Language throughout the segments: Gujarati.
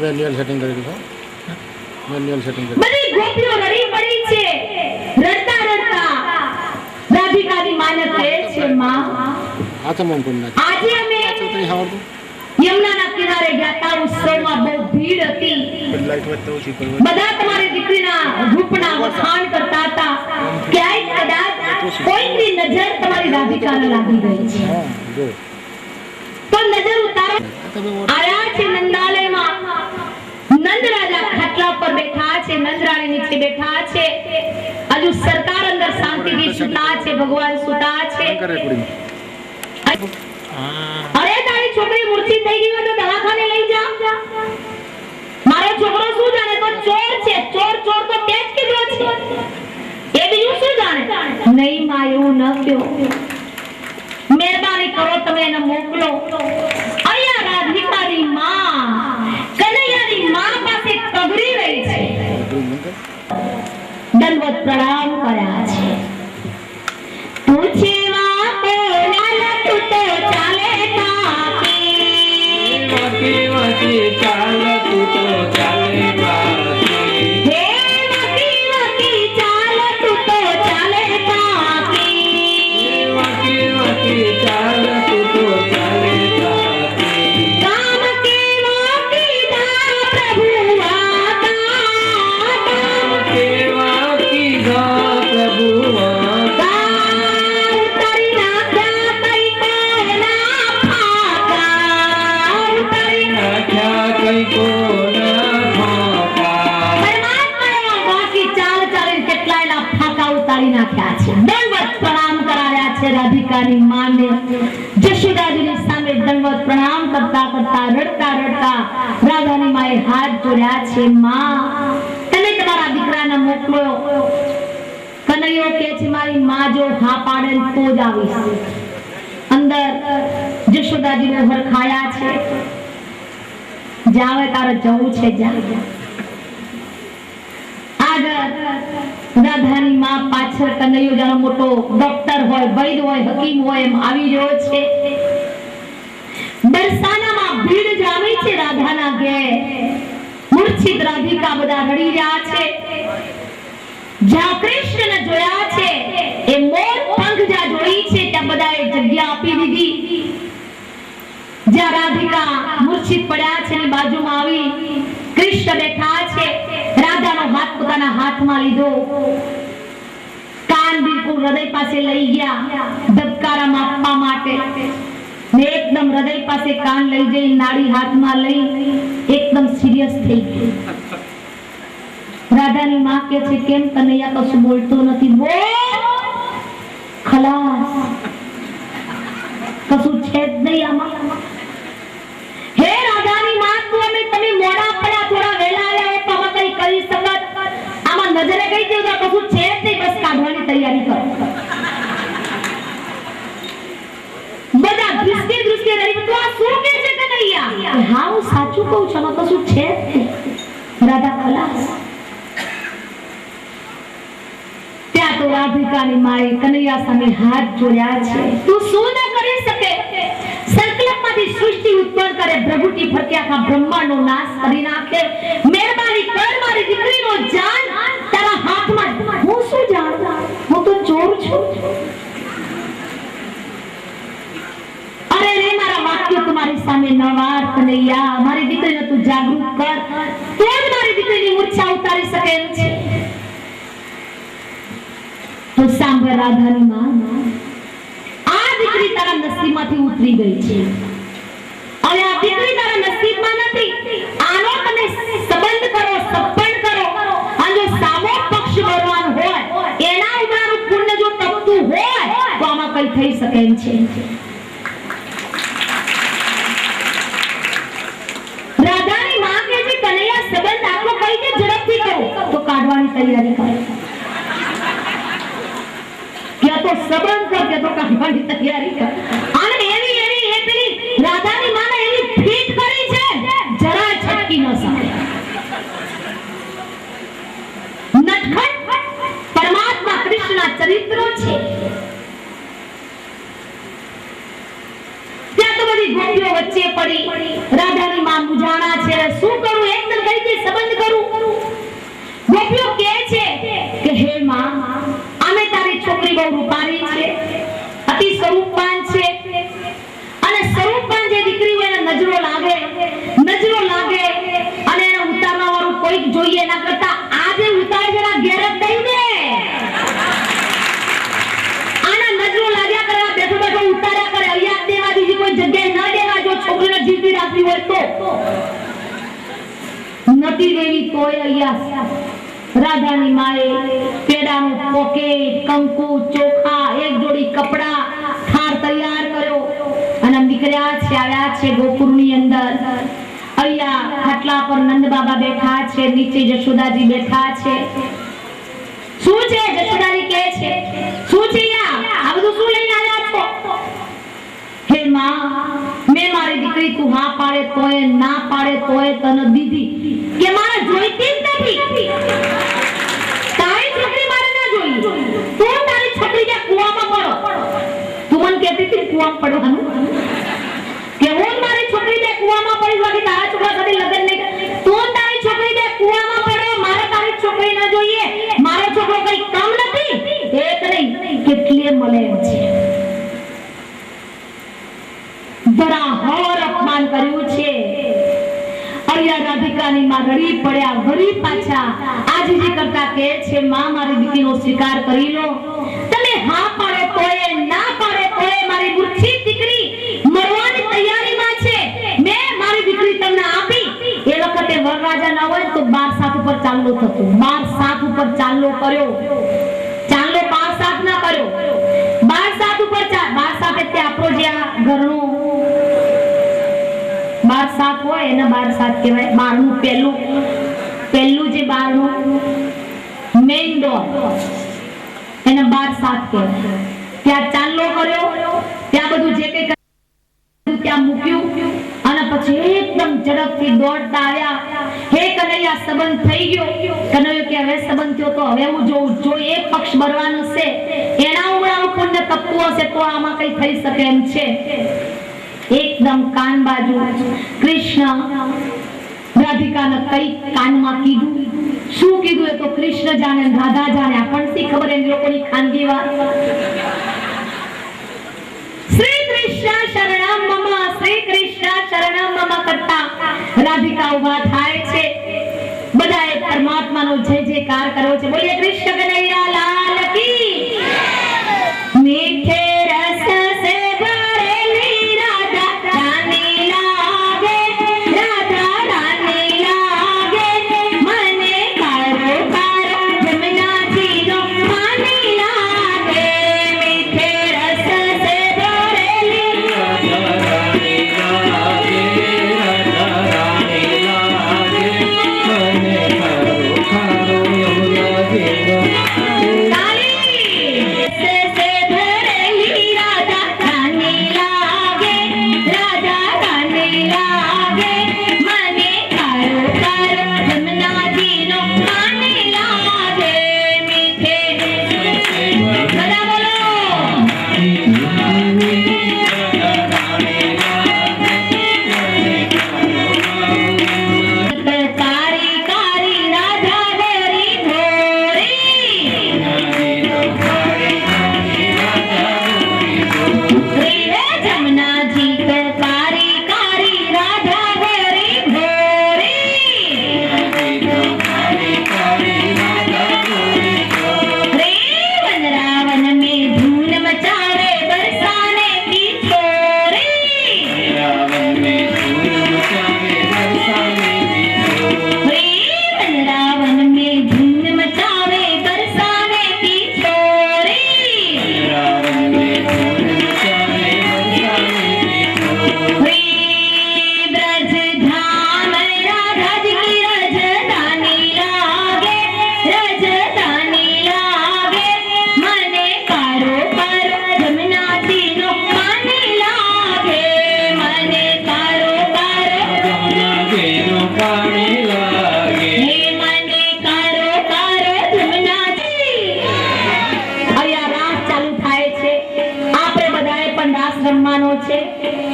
મેન્યુઅલ સેટિંગ કરી દીધું. મેન્યુઅલ સેટિંગ કરી. બધી ગોપીઓ રડી પડી છે, રડતા રડતા રાધિકાની માને કહે છે, માં આ તો મન કોણ નાખે. આજે અમે તને આવડતું? યમુનાના કિનારે ગયા હતા. ઉત્સવમાં બહુ ભીડ હતી. લાઈટ વધતો ઓછી કરવો. બધા તમારી દીકરીના રૂપના વખાણ કરતા હતા. ક્યાંય કદાચ કોઈની નજર તમારી રાધિકાને લાગી ગઈ છે. હા જો તો નજર ઉતારો. આયા છે નંદાલયમાં. નંદ રાજા ખાટલા પર બેઠા છે, નંદરાણી નીચે બેઠા છે. હજુ સરકાર અંદર શાંતિથી સુતા છે, ભગવાન સુતા છે. અરે તારી છોકરી મૂર્છિત થઈ ગઈ હોય તો દવાખાને લઈ જા. મારો છોકરો શું જાણે તો ચોર છે. ચોર ચોર તો તે જ કીધો છે. એ બીજું શું જાણે? નહીં માં, એવું ન કહો. મહેરબાની કરો, તમે એને મોકલો. અહીંયા રાધિકાની માં કનૈયાની માં પાસે તગડી રહી છે. દંડવત પ્રણામ કર્યા છે. પૂછે વાતે લાલા તું તો ચાલે તાકી. વાકી વાકી ચાલ તું તો ચાલે તાકી. હે વાકી વાકી ચાલ તું તો ચાલે તાકી. વાકી વાકી ચાલ તું તો ચાલે તાકી. કામ કેવા કીધા પ્રભુ વાતા. કેવા કીધા પ્રભુ વાતા. ઉતારી નાખ્યા કઈ કોના ફાકા. ઉતારી નાખ્યા કઈ કોના ફાકા. પરમાત્માએ બાકી ચાલ ચાલીને કેટલાયના ફાકા ઉતારી નાખ્યા છે. દંડવત પ્રણામ કરાવ્યા છે રાધિકાની માને. જશોદાજીની સામે દંડવત પ્રણામ કરતા કરતા રડતા રડતા રાધાની માએ હાથ જોડ્યા છે. માં, તમે તમારા દીકરાને મોકલો. કનૈયો કહે છે, મારી માં જો હા પાડે તો જ આવીશ. અંદર જશોદાજીને હરખાયા છે. જાવે તારે જવું છે, જા. આગળ રાધાની માં પાછળ કનૈયો જાણો મોટો ડોક્ટર હોય, વૈદ હોય, હકીમ હોય એમ આવી રહ્યો છે. બરસાનામાં ભીડ જામી છે રાધાના ઘેર. મૂર્છિત રાધિકા બધા રડી રહ્યા છે. જ્યાં કૃષ્ણને જોયા છે એ મોર પંખ જ્યાં જોઈ છે ત્યાં બધાએ જગ્યા આપી દીધી. જ્યાં રાધિકા મૂર્છિત પડ્યા છે એની બાજુમાં આવી કૃષ્ણ બેઠા છે. રાધાનો હાથ પોતાના હાથમાં લીધો. કાન બિલકુલ હૃદય પાસે લઈ ગયા ધબકારા માપવા માટે. ને એકદમ હૃદય પાસે કાન લઈ જઈ નાડી હાથમાં લઈ એકદમ સિરિયસ થઈ ગઈ. રાધાની માં કહે છે, કેમ કનૈયા કશું બોલતો નથી? બોલ. ખલાસ. કશું છે જ નહીં આમાં. હે રાધાની માં, તું અમે તમે મોડા પડ્યા, થોડા વેલા આવ્યા તો અમે કઈ કરી શકત? આમાં નજરે ગઈ છે તો કશું છે જ નહીં, બસ કાઢવાની તૈયારી કરો. બધા દૃષ્ટિ દૃષ્ટિ રહી. તું આ શું કહે છે કનૈયા? હા, હું સાચું કહું છું, આમાં કશું છે જ નહીં. રાધા ખલાસ. ત્યાં તો રાધિકાની માએ કનૈયા સામે હાથ જોડ્યા છે. તું શું ન કરી શકે? સંકલ્પમાંથી સૃષ્ટિ ઉત્પન્ન કરે, પ્રભુતિ ફરકે આખા બ્રહ્માંડનો નાશ કરી નાખે. મહેરબાની કર, મારી દીકરીનો જાન તારા હાથમાં. હું શું જાણું? હું તો ચોર છું. અરે રે, મારા વાક્યો તમારી સામે નવાર કનૈયા. મારી દીકરીને તું જાગૃત કર, તો જ મારી દીકરીની મૂર્છા ઉતારી શકે એમ છે. તો સાંભળ રાધાની માં, આ દીકરી તારા નસીબમાંથી ઉતરી ગઈ છે. અને આ દીકરી તારા નસીબમાં નથી. આનો તમે સંબંધ કરો, સપન કરો. અને જો સામો પક્ષ ભરવાનો હોય, એના ઉદાહરણ પુણ્ય જો તપતું હોય તો આમાં કઈ થઈ શકે એમ છે. રાધાની માં કહે છે, કનૈયા સંબંધ આટલો કઈ છે ઝડપથી કરો. તો કાઢવાની તૈયારી કરે. ક્યાં તો સંબંધ કર, કે તો કાઢવાની તૈયારી કર. અને એની એ પેલી રાધાની માને એની ફીટ કરી છે, જરા છટકી ન શકે. નટખટ પરમાત્મા કૃષ્ણના ચરિત્રો છે. ત્યાં તો બધી ગોપીઓ વચ્ચે પડી. રાધાની માં મુજાણા છે, શું કરું બહુ રૂપાળી છે, અતિ સ્વરૂપવાન છે, અને સ્વરૂપવાન જે દીકરી હોય એને નજરો લાગે અને એને ઉતારવા વાળું કોઈક જોઈએ એના કરતા આ જે ઉતારે છે એના ઘેર જ દઈ દે. આના નજરો લાગ્યા કરે, બેઠો બેઠો ઉતાર્યા કરે, અહીંયા દેવા બીજી કોઈ જગ્યાએ ન દેવા. જો છોકરીને જીવતી રાખવી હોય તો નથી દેવી તોય અહીંયા રાધાની માએ પેડાનું પોકેટ, કંકુ, ચોખા, એક જોડી કપડા, થાળ તૈયાર કર્યો અને નીકળ્યા છે, આવ્યા છે ગોકુળની અંદર. અહીંયા ખાટલા પર નંદ બાબા બેઠા છે, નીચે જશોદાજી બેઠા છે. શું છે જશોદાજી કહે છે? શું છે આ બધું શું લઈને આવ્યા છો? હે માં, મેં મારી દીકરી તું હા પાડે તોય ના પાડે તોય તને દીધી કે મારે જોઈતી જ નથી. તારી છોકરી મારે ના જોઈ. તું તારી છોકરી કે કુવામાં પડો. તું મને કહેતી હતી કુવામાં પડવાનું કે હું મારી છોકરી બે કુવામાં પડી બાકી તારા છોકરા સાથે લગ્ન નહીં. તું તારી છોકરી બે કુવામાં પડો, મારે તારી છોકરી ન જોઈએ. મારો છોકરો કઈ કામ નથી, એક નહીં કેટલીય મળે છે. ધરાહર અપમાન કર્યું છે. અહીંયા રાધિકાની માં રડી પડ્યા, વળી પાછા આજીજી કરતા કહે છે માં મારી દીકરીનો સ્વીકાર કરી લો. તમે હા પાડે તોય ના પાડે તોય મારી મૂર્છિત દીકરી મરવાની તૈયારીમાં છે. મેં મારી દીકરી તમને આપી. એ વખતે વરરાજા ન હોય તો 12 ઉપર ચાંદલો થતો. 12 ઉપર ચાંદલો કર્યો. ચાંદલો 12 ના કર્યો, 12 ઉપર 12 એટલે આપણો જે આ ઘરનો 12 હોય એને 12 કહેવાય. 12 નું પહેલું જે 12 મેઇન ડોર એને 12 કહેવાય. ત્યાં ચાંદલો કર્યો, ત્યાં બધું જે કઈ ત્યાં મૂક્યું અને પછી એકદમ ઝડપથી દોડતા આવ્યા. હે કનૈયા, સંબંધ થઈ ગયો. કનૈયો કે હવે સંબંધ થયો તો હવે હું જોઉં. જો એક પક્ષ બરવાનો છે, એના ઉમરાનું પુણ્ય તપવું હશે તો આમાં કઈ થઈ શકે એમ છે. એકદમ કાન બાજુ કૃષ્ણ રાધિકાને કઈ કાનમાં કીધું. શું કીધું એ તો કૃષ્ણ જાણે, રાધા જાણે. આપણને શી ખબર એ લોકોની ખાનગી વાત. શ્રી કૃષ્ણ શરણમ મમ, શ્રી કૃષ્ણ શરણમ મમ કરતા રાધિકા ઉભા થાય છે. બધાએ પરમાત્માનો જય જયકાર કર્યો છે. બોલીએ કૃષ્ણ કનૈયા લાલ કી. મીઠે રસ સે ભરેલી રાધા રાની લાગે, રાધા રાની લાગે. મને કારો કારો જમનાજીનો પાણી લાગે. મીઠે રસ સે ભરેલી રાધા રાની લાગે, રાધા રાની લાગે. મને ખારો ખારો યમુના જેવો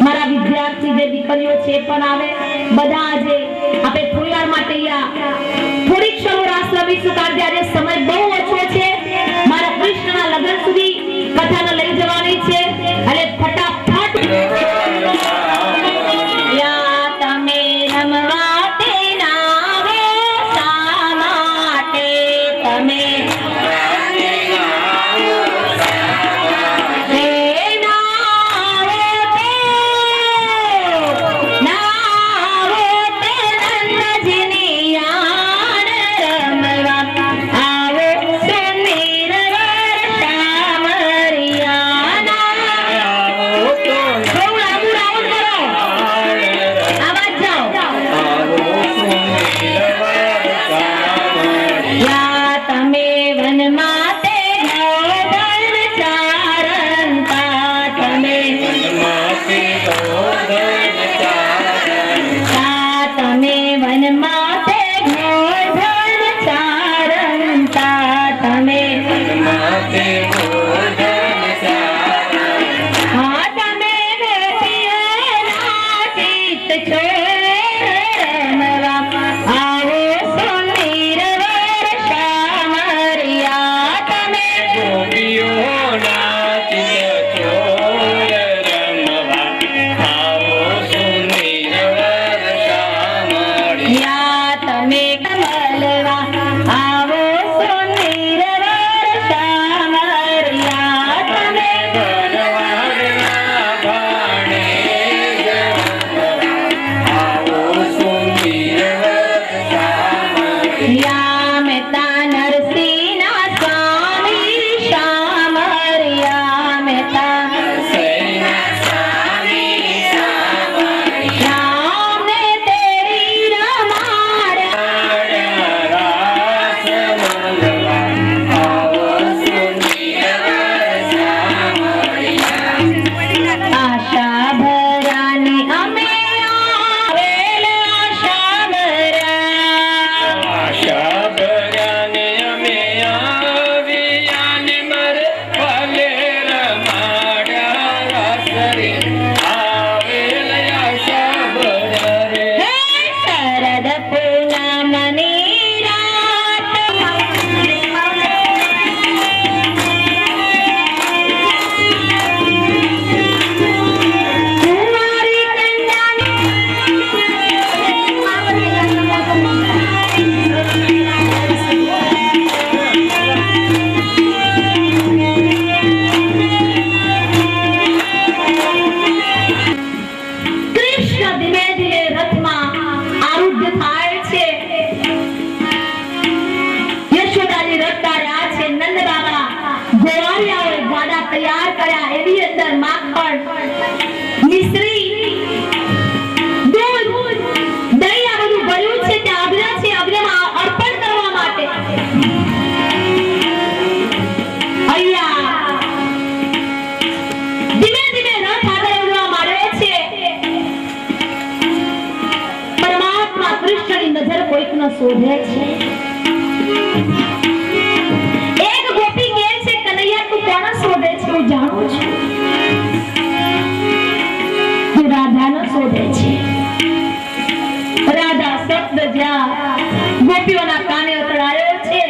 મારા વિદ્યાર્થી જે દીકરીઓ છે પણ આવે બધા આજે આપણે થોડી વાર માટે થોડીક ક્ષણો રાસ રમીશું કારણ કે આજે સમય બહુ ઓછો છે. મારા કૃષ્ણના લગ્ન સુધી કોઈકનો શોધે છે. એક ગોપી કહે છે કનૈયા તું કોને શોધે છે? હું જાણું છું તું રાધાનો શોધે છે. રાધા શબ્દ જ્યાં ગોપીઓના કાને અથડાયો છે,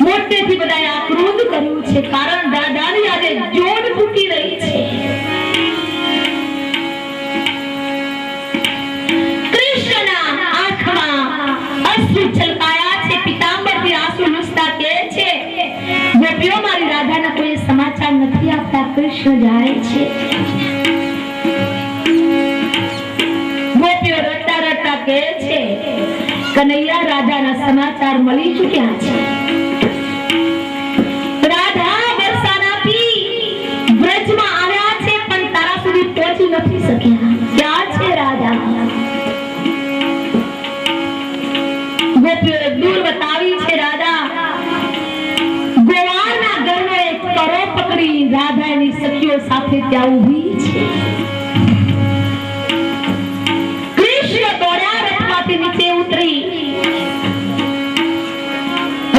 મોટેથી બધાએ આક્રોધ કર્યું છે, કારણ રાધાની આજે જોડ તૂટી રહી છે. કૃષ્ણના આંખમાં અશ્રુ છલકાયા છે, પિતાંબરથી આંસુ લૂછતા કહે છે ગોપીઓ મારી રાધાના કોઈ સમાચાર નથી આપતા. કૃષ્ણ જાય છે. ગોપીઓ રડતા રડતા કહે છે કનૈયા રાધાના સમાચાર મળી ચૂક્યા છે. રાધા બરસાનાથી વ્રજમાં આવ્યા છે પણ તારા સુધી પહોંચી નથી શક્યા. ક્યાં છે રાધા? ગોપીઓએ દૂર બતાવી છે રાધા ગોવાળના ઘરનો એક કરો પકડી રાધાની સખીઓ સાથે ત્યાં ઊભી છે. નીચે ઉતરી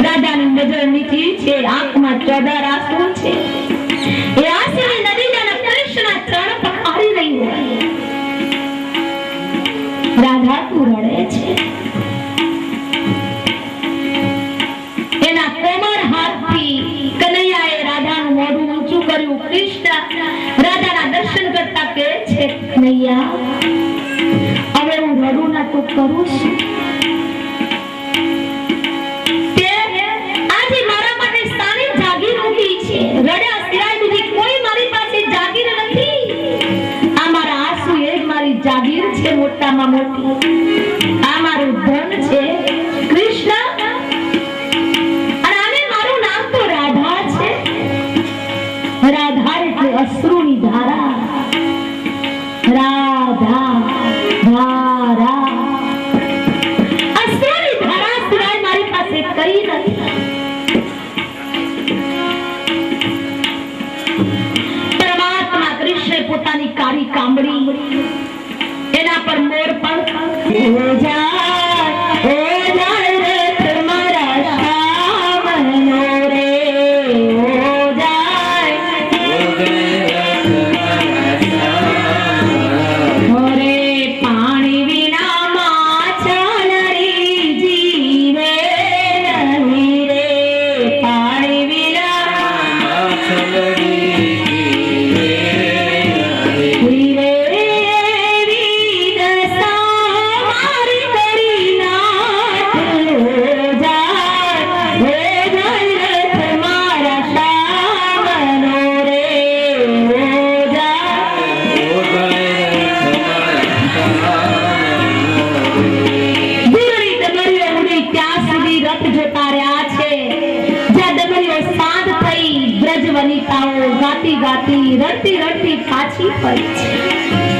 રાધાની નજર નીચી છે, આંખમાં ચોદર આંસુ છે. એ આંસુની નદી જાણે કૃષ્ણના ચરણ પખારી રહી હોય. રાધા તું રડે છે. એના કોમળ હાથથી કનૈયાએ રાધાનું મોઢું ઊંચું કર્યું. કૃષ્ણ રાધાના દર્શન કરતા કહે છે કનૈયા હવે હું રડું ના તો કરું છું. આજે મારા માટે સારી જાગીર મૂકી છે. રડ્યા સિવાય બીજી કોઈ મારી પાસે જાગીર નથી. આ મારા આંસુ એ જ મારી જાગીર છે, મોટામાં મોટી. આ મારું ધન છે કૃષ્ણ. અને આને મારું નામ તો રાધા છે. રાધા એટલે અશ્રુની ધારા. રાધા ધારા અશ્રુની ધારા સિવાય મારી પાસે કઈ નથી. પરમાત્મા કૃષ્ણે પોતાની કાળી કામડી એના પર મોર પંખ ગાતી ગાતી રડતી રડતી પાછી ફરી છે.